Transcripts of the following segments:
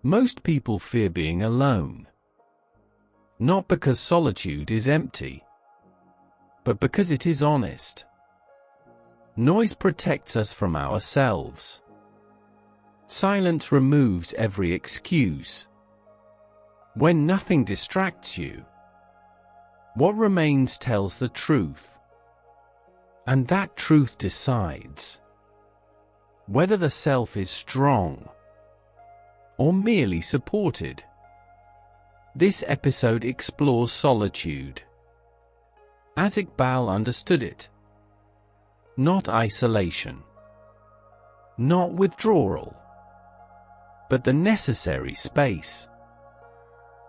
Most people fear being alone. Not because solitude is empty, but because it is honest. Noise protects us from ourselves. Silence removes every excuse. When nothing distracts you, what remains tells the truth. And that truth decides whether the self is strong or merely supported. This episode explores solitude as Iqbal understood it. Not isolation, not withdrawal, but the necessary space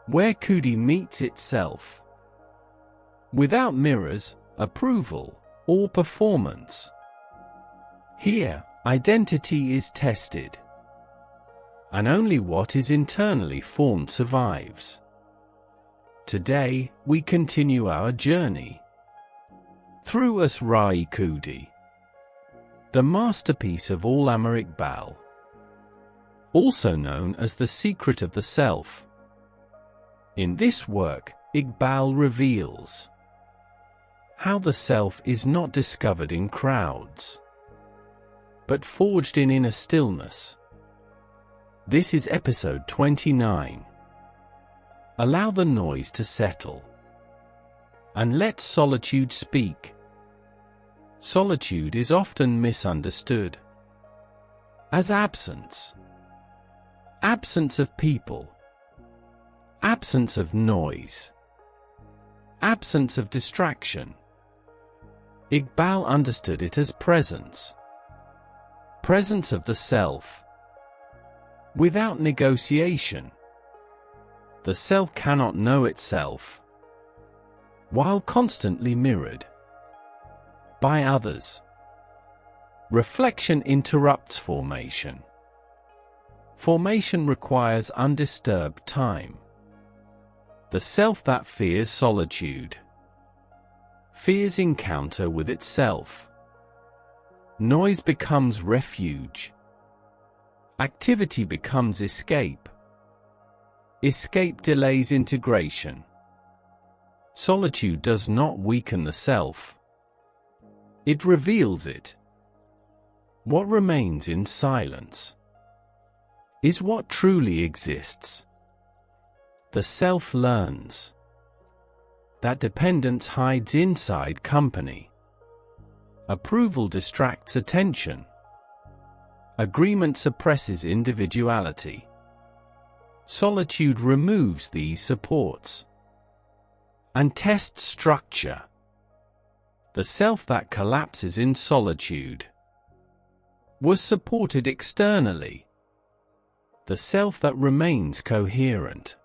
where Khudi meets itself, without mirrors, approval, or performance. Here, identity is tested, and only what is internally formed survives. Today, we continue our journey through Asrar Khudi, the masterpiece of Allama Iqbal, also known as The Secret of the Self. In this work, Iqbal reveals how the self is not discovered in crowds, but forged in inner stillness. This is episode 29. Allow the noise to settle, and let solitude speak. Solitude is often misunderstood as absence. Absence of people. Absence of noise. Absence of distraction. Iqbal understood it as presence. Presence of the self. Without negotiation, the self cannot know itself, while constantly mirrored by others. Reflection interrupts formation. Formation requires undisturbed time. The self that fears solitude fears encounter with itself. Noise becomes refuge. Activity becomes escape. Escape delays integration. Solitude does not weaken the self. It reveals it. What remains in silence is what truly exists. The self learns that dependence hides inside company. Approval distracts attention. Agreement suppresses individuality. Solitude removes these supports and tests structure. The self that collapses in solitude was supported externally. The self that remains coherent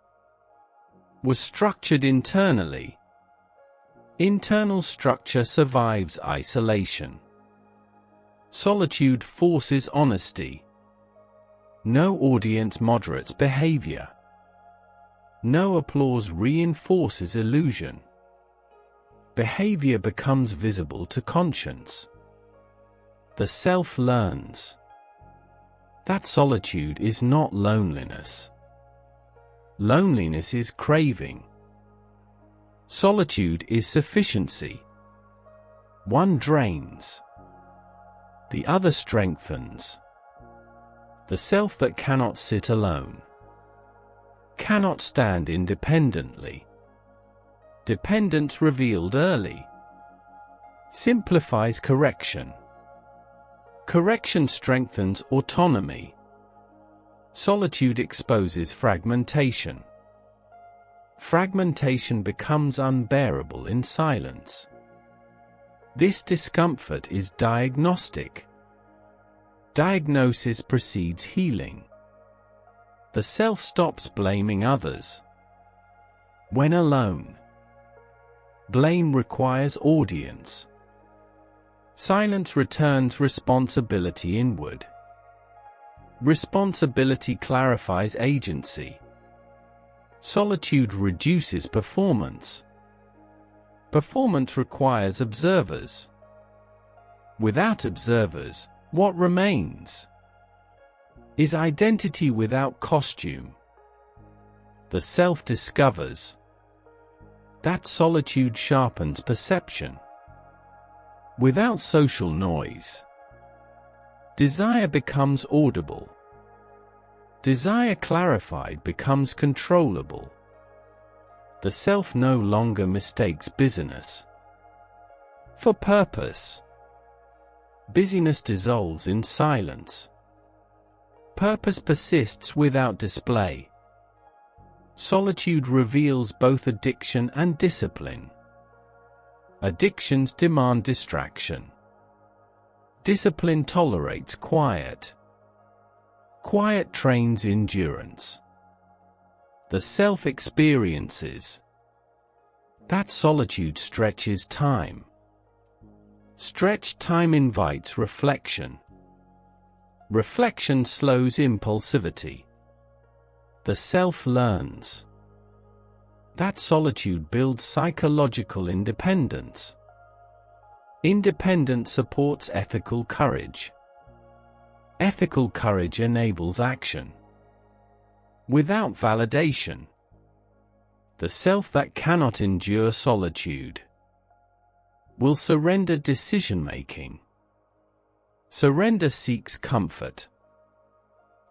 was structured internally. Internal structure survives isolation. Solitude forces honesty. No audience moderates behavior. No applause reinforces illusion. Behavior becomes visible to conscience. The self learns that solitude is not loneliness. Loneliness is craving. Solitude is sufficiency. One drains, the other strengthens. The self that cannot sit alone cannot stand independently. Dependence revealed early simplifies correction. Correction strengthens autonomy. Solitude exposes fragmentation. Fragmentation becomes unbearable in silence. This discomfort is diagnostic. Diagnosis precedes healing. The self stops blaming others. When alone, blame requires audience. Silence returns responsibility inward. Responsibility clarifies agency. Solitude reduces performance. Performance requires observers. Without observers, what remains is identity without costume. The self discovers. That solitude sharpens perception. Without social noise, desire becomes audible. Desire clarified becomes controllable. The self no longer mistakes busyness for purpose. Busyness dissolves in silence. Purpose persists without display. Solitude reveals both addiction and discipline. Addictions demand distraction. Discipline tolerates quiet. Quiet trains endurance. The self experiences. That solitude stretches time. Stretched time invites reflection. Reflection slows impulsivity. The self learns. That solitude builds psychological independence. Independence supports ethical courage. Ethical courage enables action. Without validation, the self that cannot endure solitude will surrender decision-making. Surrender seeks comfort.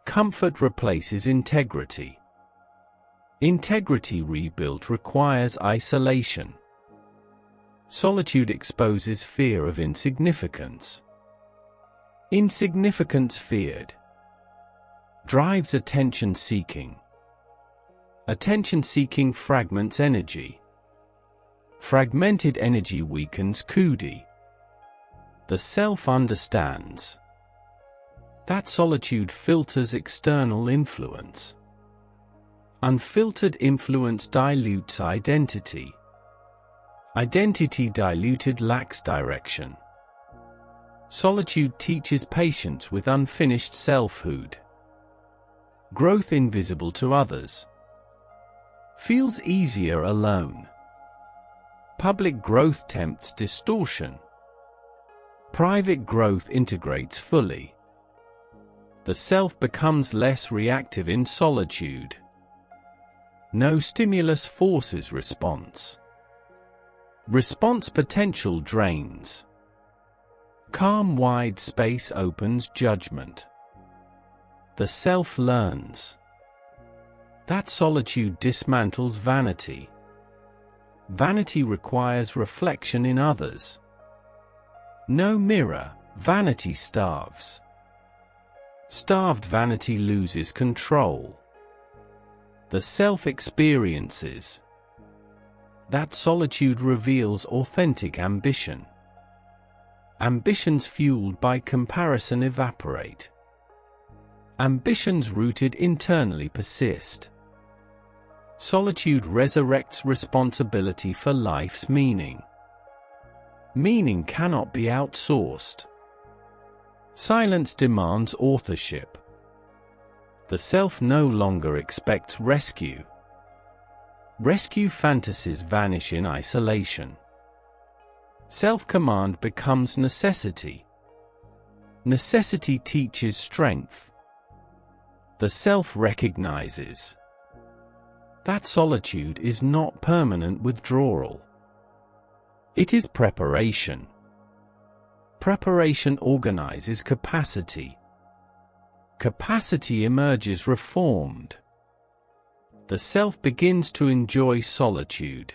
Comfort replaces integrity. Integrity rebuilt requires isolation. Solitude exposes fear of insignificance. Insignificance feared drives attention-seeking. Attention-seeking fragments energy. Fragmented energy weakens Khudi. The self understands. That solitude filters external influence. Unfiltered influence dilutes identity. Identity diluted lacks direction. Solitude teaches patience with unfinished selfhood. Growth invisible to others feels easier alone. Public growth tempts distortion. Private growth integrates fully. The self becomes less reactive in solitude. No stimulus forces response. Response potential drains. Calm wide space opens judgment. The self learns. That solitude dismantles vanity. Vanity requires reflection in others. No mirror, vanity starves. Starved vanity loses control. The self experiences. That solitude reveals authentic ambition. Ambitions fueled by comparison evaporate. Ambitions rooted internally persist. Solitude resurrects responsibility for life's meaning. Meaning cannot be outsourced. Silence demands authorship. The self no longer expects rescue. Rescue fantasies vanish in isolation. Self-command becomes necessity. Necessity teaches strength. The self recognizes. That solitude is not permanent withdrawal. It is preparation. Preparation organizes capacity. Capacity emerges reformed. The self begins to enjoy solitude.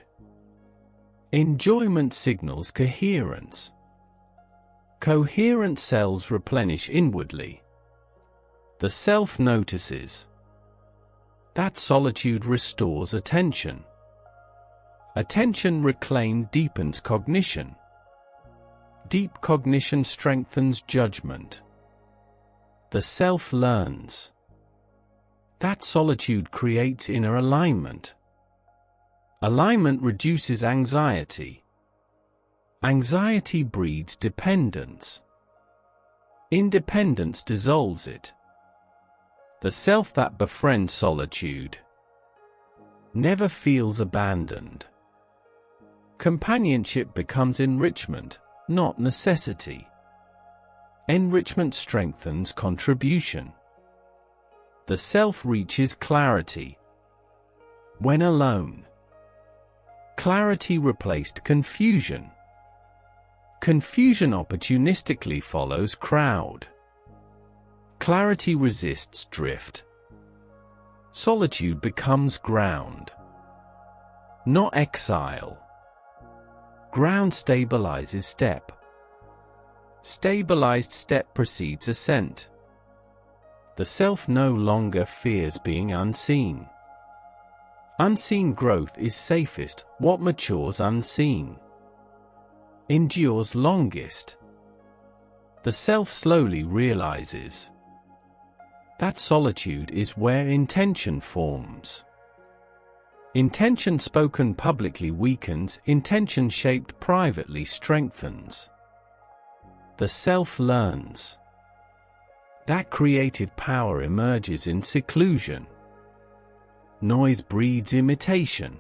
Enjoyment signals coherence. Coherent cells replenish inwardly. The self notices. That solitude restores attention. Attention reclaimed deepens cognition. Deep cognition strengthens judgment. The self learns. That solitude creates inner alignment. Alignment reduces anxiety. Anxiety breeds dependence. Independence dissolves it. The self that befriends solitude never feels abandoned. Companionship becomes enrichment, not necessity. Enrichment strengthens contribution. The self reaches clarity. When alone, clarity replaced confusion. Confusion opportunistically follows crowd. Clarity resists drift. Solitude becomes ground, not exile. Ground stabilizes step. Stabilized step precedes ascent. The self no longer fears being unseen. Unseen growth is safest. What matures unseen endures longest. The self slowly realizes that solitude is where intention forms. Intention spoken publicly weakens, intention shaped privately strengthens. The self learns that creative power emerges in seclusion. Noise breeds imitation.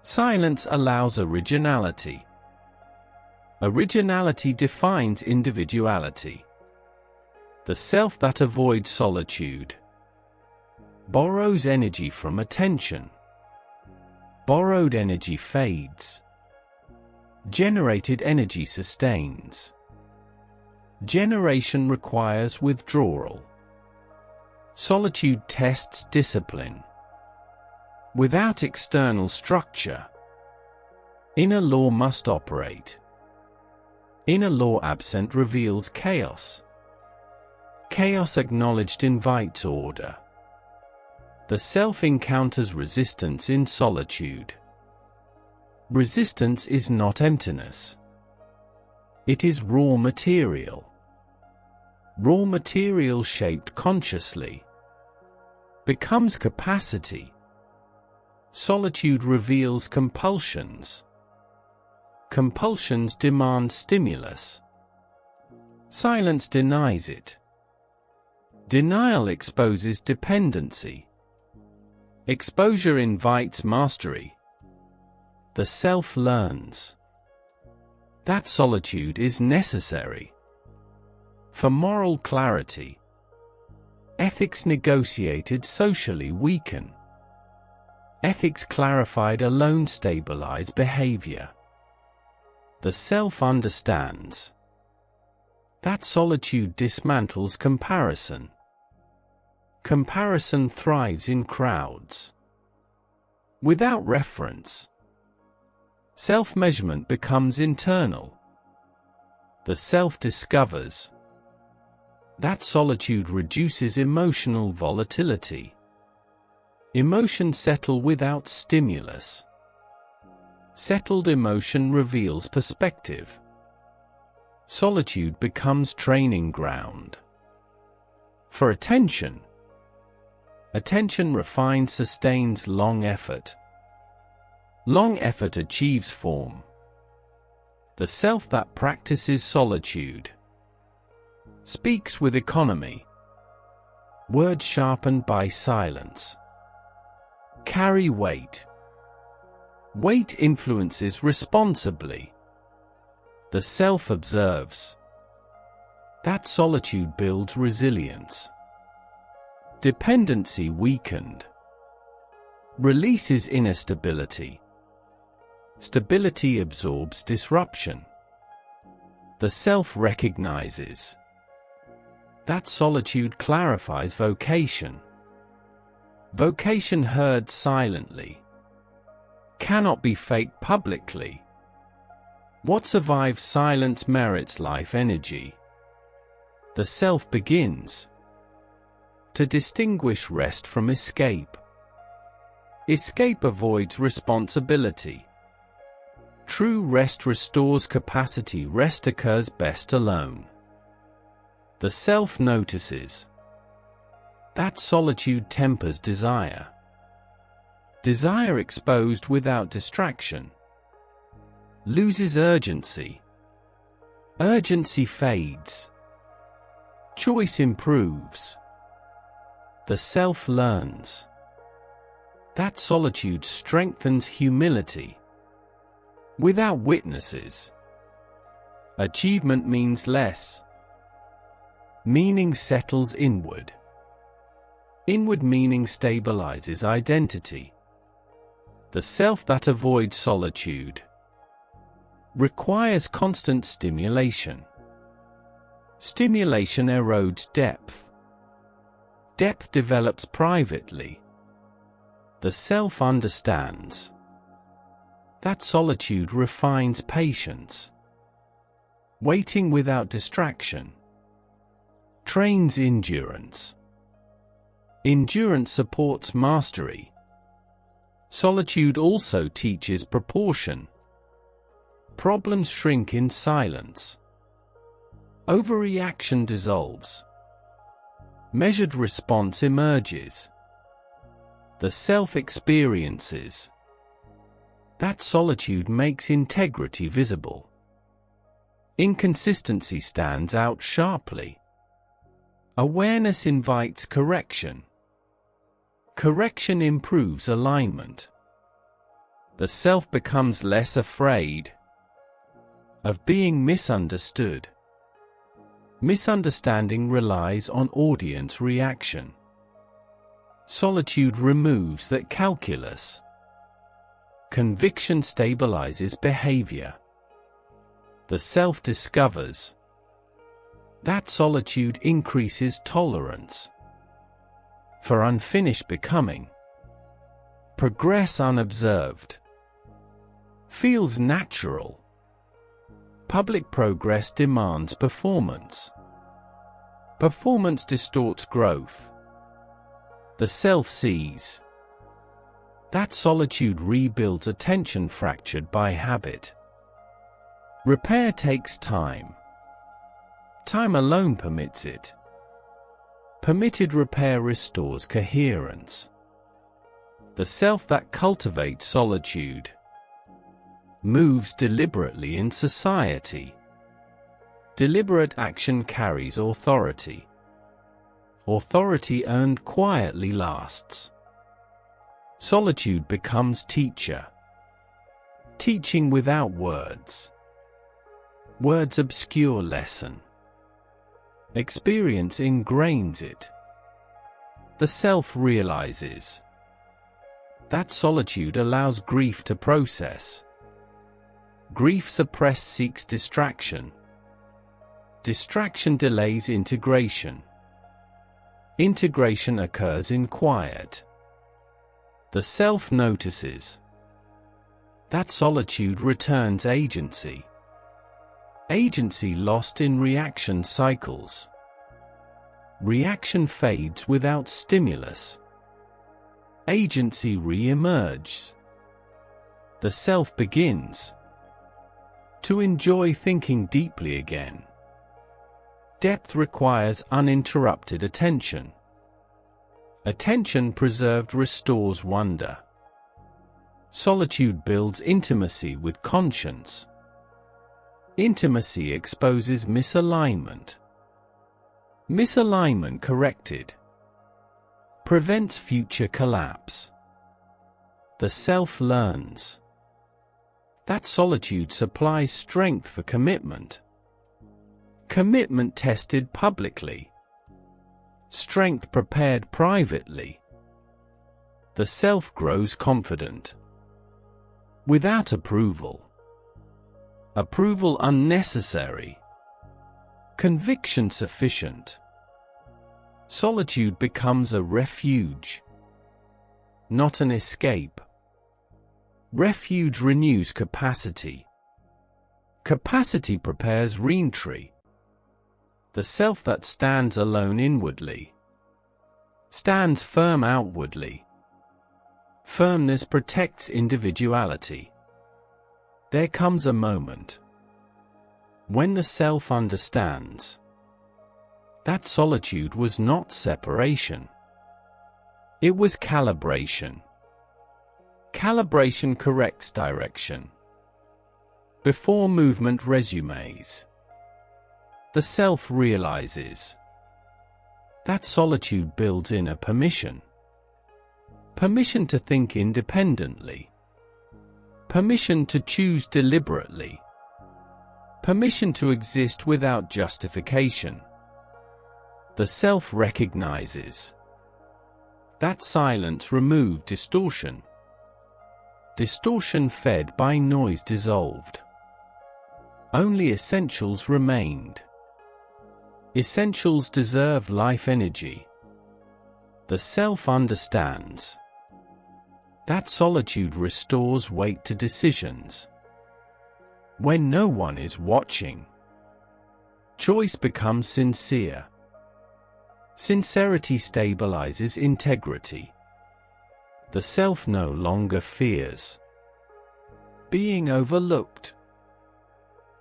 Silence allows originality. Originality defines individuality. The self that avoids solitude borrows energy from attention. Borrowed energy fades. Generated energy sustains. Generation requires withdrawal. Solitude tests discipline. Without external structure, inner law must operate. Inner law absent reveals chaos. Chaos acknowledged invites order. The self encounters resistance in solitude. Resistance is not emptiness. It is raw material. Raw material shaped consciously becomes capacity. Solitude reveals compulsions. Compulsions demand stimulus. Silence denies it. Denial exposes dependency. Exposure invites mastery. The self learns that solitude is necessary for moral clarity. Ethics negotiated socially weaken. Ethics clarified alone stabilize behavior. The self understands that solitude dismantles comparison. Comparison thrives in crowds. Without reference, self-measurement becomes internal. The self discovers that solitude reduces emotional volatility. Emotions settle without stimulus. Settled emotion reveals perspective. Solitude becomes training ground for attention. Attention refined sustains long effort. Long effort achieves form. The self that practices solitude speaks with economy. Words sharpened by silence carry weight. Weight influences responsibly. The self observes that solitude builds resilience. Dependency weakened releases inner stability. Stability absorbs disruption. The self recognizes that solitude clarifies vocation. Vocation heard silently cannot be faked publicly. What survives silence merits life energy. The self begins to distinguish rest from escape. Escape avoids responsibility. True rest restores capacity. Rest occurs best alone. The self notices that solitude tempers desire. Desire exposed without distraction loses urgency. Urgency fades. Choice improves. The self learns that solitude strengthens humility. Without witnesses, achievement means less. Meaning settles inward. Inward meaning stabilizes identity. The self that avoids solitude requires constant stimulation. Stimulation erodes depth. Depth develops privately. The self understands that solitude refines patience. Waiting without distraction trains endurance. Endurance supports mastery. Solitude also teaches proportion. Problems shrink in silence. Overreaction dissolves. Measured response emerges. The self experiences that solitude makes integrity visible. Inconsistency stands out sharply. Awareness invites correction. Correction improves alignment. The self becomes less afraid of being misunderstood. Misunderstanding relies on audience reaction. Solitude removes that calculus. Conviction stabilizes behavior. The self discovers that solitude increases tolerance for unfinished becoming. Progress unobserved feels natural. Public progress demands performance. Performance distorts growth. The self sees that solitude rebuilds attention fractured by habit. Repair takes time. Time alone permits it. Permitted repair restores coherence. The self that cultivates solitude moves deliberately in society. Deliberate action carries authority. Authority earned quietly lasts. Solitude becomes teacher. Teaching without words. Words obscure lesson. Experience ingrains it. The self realizes that solitude allows grief to process. Grief suppressed seeks distraction. Distraction delays integration. Integration occurs in quiet. The self notices that solitude returns agency. Agency lost in reaction cycles. Reaction fades without stimulus. Agency re-emerges. The self begins to enjoy thinking deeply again. Depth requires uninterrupted attention. Attention preserved restores wonder. Solitude builds intimacy with conscience. Intimacy exposes misalignment. Misalignment corrected prevents future collapse. The self learns that solitude supplies strength for commitment. Commitment tested publicly. Strength prepared privately. The self grows confident. Without approval. Approval unnecessary. Conviction sufficient. Solitude becomes a refuge, not an escape. Refuge renews capacity. Capacity prepares reentry. The self that stands alone inwardly stands firm outwardly. Firmness protects individuality. There comes a moment when the self understands that solitude was not separation. It was calibration. Calibration corrects direction. Before movement resumes. The self realizes that solitude builds inner permission. Permission to think independently. Permission to choose deliberately. Permission to exist without justification. The self recognizes that silence removes distortion. Distortion fed by noise dissolved. Only essentials remained. Essentials deserve life energy. The self understands that solitude restores weight to decisions. When no one is watching, choice becomes sincere. Sincerity stabilizes integrity. The self no longer fears being overlooked.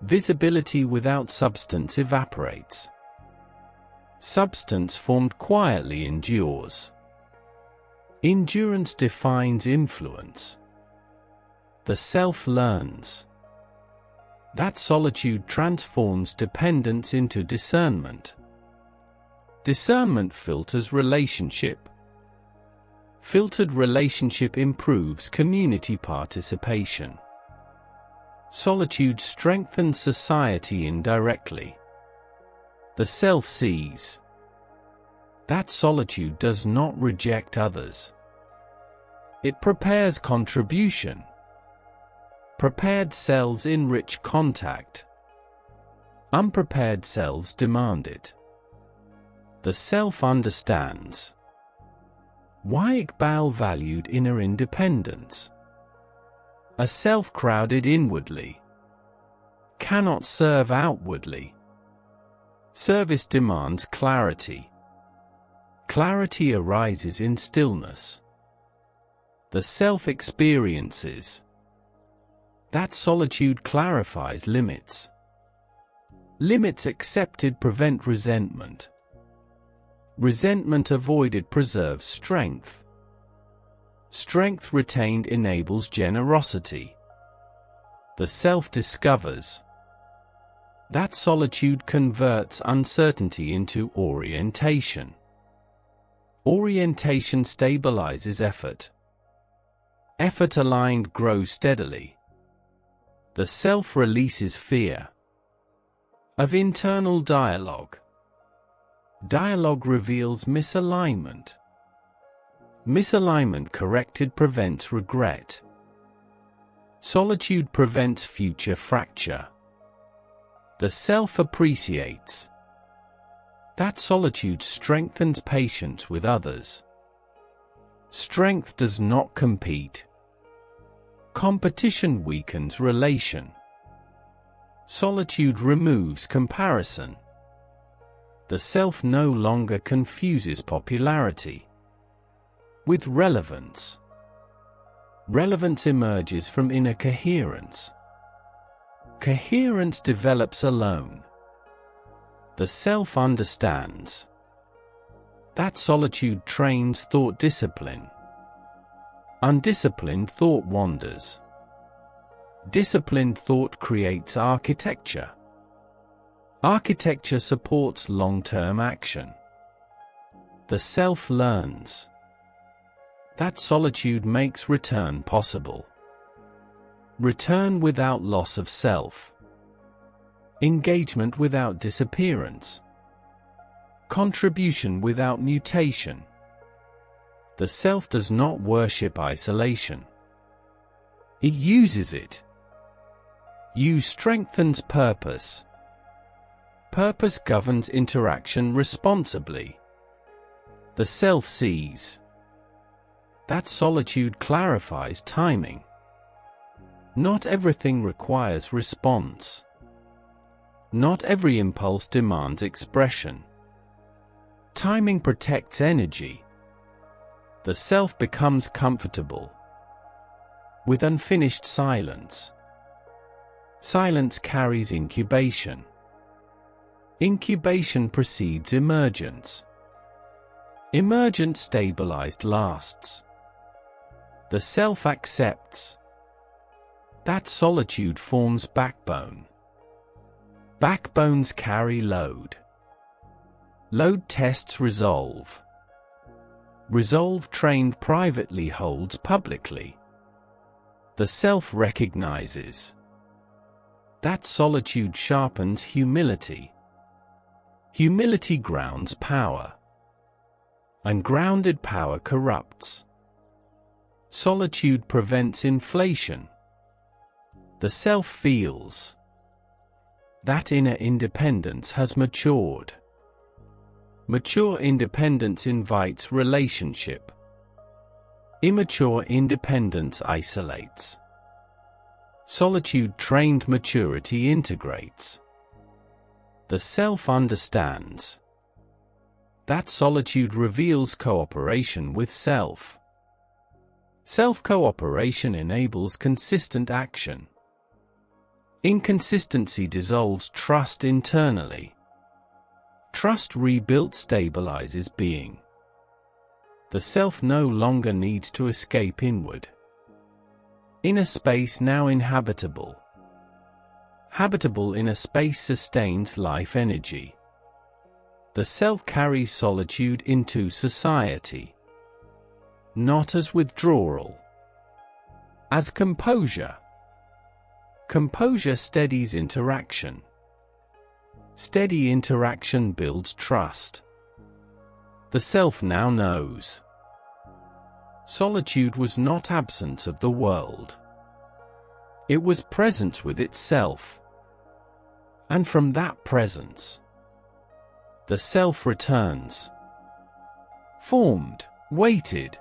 Visibility without substance evaporates. Substance formed quietly endures. Endurance defines influence. The self learns that solitude transforms dependence into discernment. Discernment filters relationship. Filtered relationship improves community participation. Solitude strengthens society indirectly. The self sees that solitude does not reject others. It prepares contribution. Prepared selves enrich contact. Unprepared selves demand it. The self understands why Iqbal valued inner independence. A self crowded inwardly cannot serve outwardly. Service demands clarity. Clarity arises in stillness. The self experiences that solitude clarifies limits. Limits accepted prevent resentment. Resentment avoided preserves strength. Strength retained enables generosity. The self discovers that solitude converts uncertainty into orientation. Orientation stabilizes effort. Effort aligned grows steadily. The self releases fear of internal dialogue. Dialogue reveals misalignment. Misalignment corrected prevents regret. Solitude prevents future fracture. The self appreciates that solitude strengthens patience with others. Strength does not compete. Competition weakens relation. Solitude removes comparison. The self no longer confuses popularity with relevance. Relevance emerges from inner coherence. Coherence develops alone. The self understands that solitude trains thought discipline. Undisciplined thought wanders. Disciplined thought creates architecture. Architecture supports long-term action. The self learns that solitude makes return possible. Return without loss of self. Engagement without disappearance. Contribution without mutation. The self does not worship isolation. It uses it. Use strengthens purpose. Purpose governs interaction responsibly. The self sees that solitude clarifies timing. Not everything requires response. Not every impulse demands expression. Timing protects energy. The self becomes comfortable with unfinished silence. Silence carries incubation. Incubation precedes emergence. Emergence stabilized lasts. The self accepts that solitude forms backbone. Backbones carry load. Load tests resolve. Resolve trained privately holds publicly. The self recognizes that solitude sharpens humility. Humility grounds power. Ungrounded power corrupts. Solitude prevents inflation. The self feels that inner independence has matured. Mature independence invites relationship. Immature independence isolates. Solitude-trained maturity integrates. The self understands that solitude reveals cooperation with self. Self-cooperation enables consistent action. Inconsistency dissolves trust internally. Trust rebuilt stabilizes being. The self no longer needs to escape inward. Inner space now inhabitable. Habitable inner space sustains life energy. The self carries solitude into society. Not as withdrawal, as composure. Composure steadies interaction. Steady interaction builds trust. The self now knows. Solitude was not absence of the world. It was presence with itself. And from that presence, the self returns. Formed, weighted,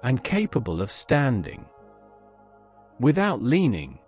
and capable of standing. Without leaning,